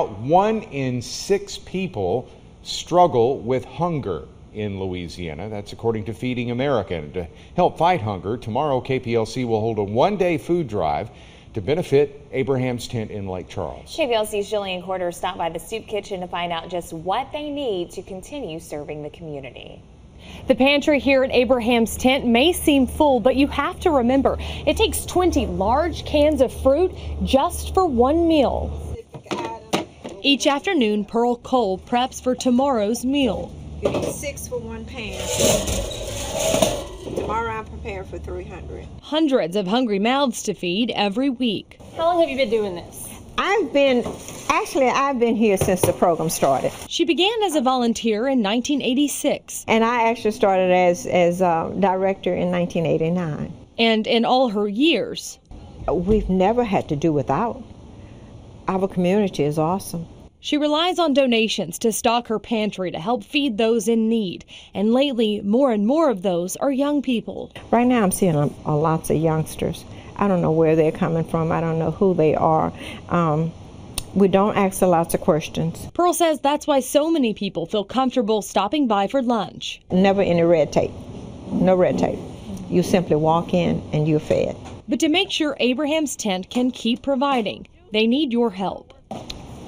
1 in 6 people struggle with hunger in Louisiana. That's according to Feeding America. And to help fight hunger, tomorrow KPLC will hold a one-day food drive to benefit Abraham's Tent in Lake Charles. KPLC's Jillian Corder stopped by the soup kitchen to find out just what they need to continue serving the community. The pantry here at Abraham's Tent may seem full, but you have to remember it takes 20 large cans of fruit just for one meal. Each afternoon, Pearl Cole preps for tomorrow's meal. You need 6 for 1 pan. Tomorrow I'm prepared for 300. Hundreds of hungry mouths to feed every week. How long have you been doing this? I've been here since the program started. She began as a volunteer in 1986. And I actually started as director in 1989. And in all her years, we've never had to do without. Our community is awesome. She relies on donations to stock her pantry to help feed those in need. And lately, more and more of those are young people. Right now I'm seeing lots of youngsters. I don't know where they're coming from. I don't know who they are. We don't ask lots of questions. Pearl says that's why so many people feel comfortable stopping by for lunch. Never any red tape. No red tape. You simply walk in and you're fed. But to make sure Abraham's Tent can keep providing, they need your help.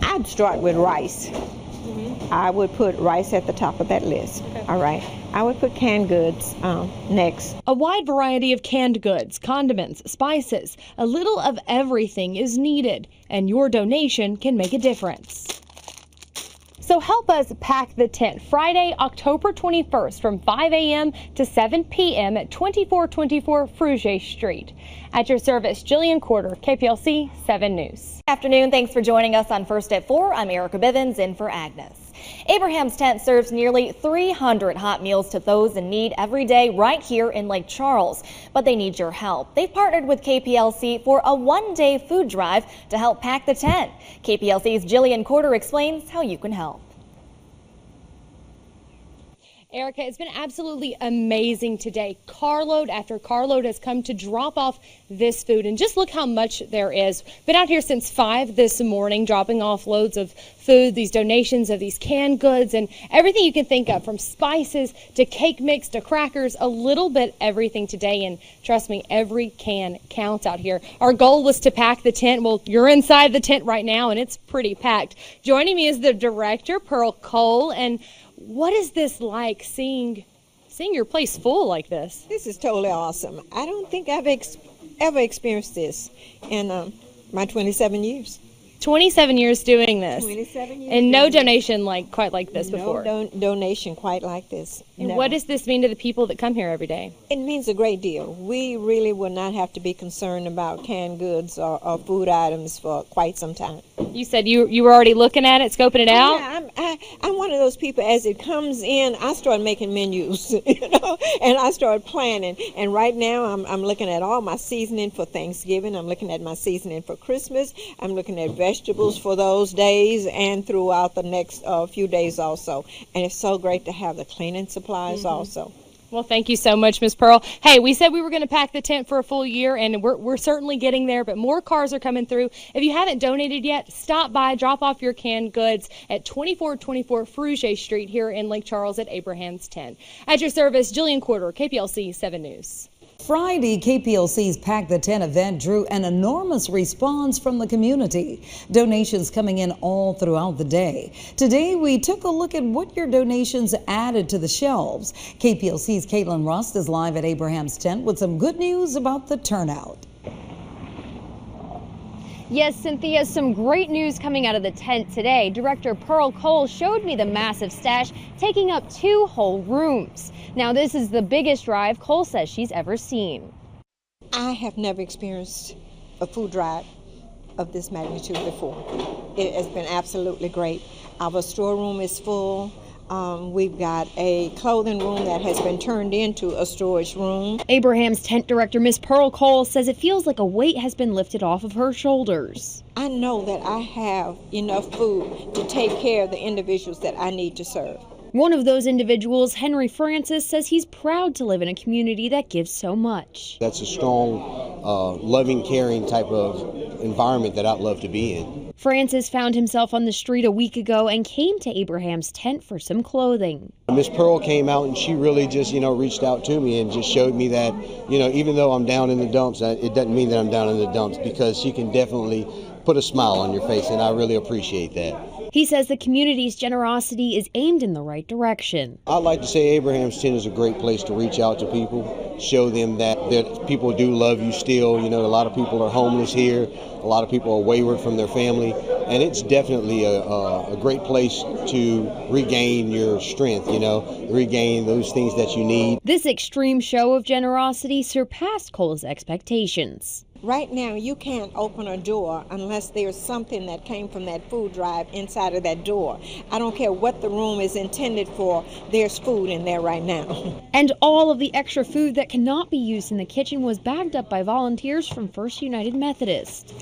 I'd start with rice. I would put rice at the top of that list. Okay. All right. I would put canned goods next. A wide variety of canned goods, condiments, spices, a little of everything is needed, and your donation can make a difference. So help us pack the tent Friday, October 21st from 5 a.m. to 7 p.m. at 2424 Fruget Street. At your service, Jillian Corder, KPLC 7 News. Afternoon, thanks for joining us on First at 4. I'm Erica Bivens in for Agnes. Abraham's Tent serves nearly 300 hot meals to those in need every day right here in Lake Charles. But they need your help. They've partnered with KPLC for a one-day food drive to help pack the tent. KPLC's Jillian Corder explains how you can help. Erica, it's been absolutely amazing today. Carload after carload has come to drop off this food, and just look how much there is. Been out here since 5 this morning, dropping off loads of food, these donations of these canned goods, and everything you can think of, from spices to cake mix to crackers, a little bit everything today. And trust me, every can counts out here. Our goal was to pack the tent. Well, you're inside the tent right now, and it's pretty packed. Joining me is the director, Pearl Cole, and what is this like, seeing your place full like this? This is totally awesome. I don't think I've ever experienced this in my 27 years. 27 years doing this. 27 years. And no donation quite like this before. No donation quite like this. And what does this mean to the people that come here every day? It means a great deal. We really will not have to be concerned about canned goods or food items for quite some time. You said you were already looking at it, scoping it out? Yeah, I'm one of those people, as it comes in, I start making menus, and I start planning. And right now I'm looking at all my seasoning for Thanksgiving. I'm looking at my seasoning for Christmas. I'm looking at vegetables for those days and throughout the next few days also. And it's so great to have the cleaning supplies also. Well, thank you so much, Ms. Pearl. Hey, we said we were going to pack the tent for a full year, and we're certainly getting there, but more cars are coming through. If you haven't donated yet, stop by, drop off your canned goods at 2424 Fruget Street here in Lake Charles at Abraham's Tent. At your service, Jillian Corder, KPLC 7 News. Friday, KPLC's Pack the Tent event drew an enormous response from the community. Donations coming in all throughout the day. Today, we took a look at what your donations added to the shelves. KPLC's Caitlin Rust is live at Abraham's Tent with some good news about the turnout. Yes, Cynthia, some great news coming out of the tent today. Director Pearl Cole showed me the massive stash taking up 2 whole rooms. Now, this is the biggest drive Cole says she's ever seen. I have never experienced a food drive of this magnitude before. It has been absolutely great. Our storeroom is full. We've got a clothing room that has been turned into a storage room. Abraham's Tent Director, Miss Pearl Cole, says it feels like a weight has been lifted off of her shoulders. I know that I have enough food to take care of the individuals that I need to serve. One of those individuals, Henry Francis, says he's proud to live in a community that gives so much. That's a strong, loving, caring type of environment that I'd love to be in. Francis found himself on the street a week ago and came to Abraham's tent for some clothing. Miss Pearl came out and she really just, reached out to me and just showed me that, even though I'm down in the dumps, it doesn't mean that I'm down in the dumps, because she can definitely put a smile on your face, and I really appreciate that. He says the community's generosity is aimed in the right direction. I'd like to say Abraham's Tent is a great place to reach out to people, show them that people do love you still. A lot of people are homeless here. A lot of people are wayward from their family, and it's definitely a great place to regain your strength, regain those things that you need. This extreme show of generosity surpassed Cole's expectations. Right now, you can't open a door unless there's something that came from that food drive inside of that door. I don't care what the room is intended for, there's food in there right now. And all of the extra food that cannot be used in the kitchen was bagged up by volunteers from First United Methodist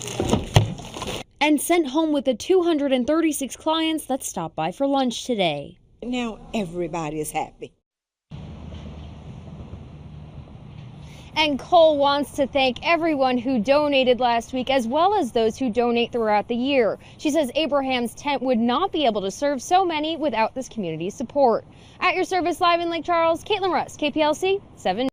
and sent home with the 236 clients that stopped by for lunch today. Now everybody is happy. And Cole wants to thank everyone who donated last week, as well as those who donate throughout the year. She says Abraham's Tent would not be able to serve so many without this community's support. At your service live in Lake Charles, Caitlin Russ, KPLC 7.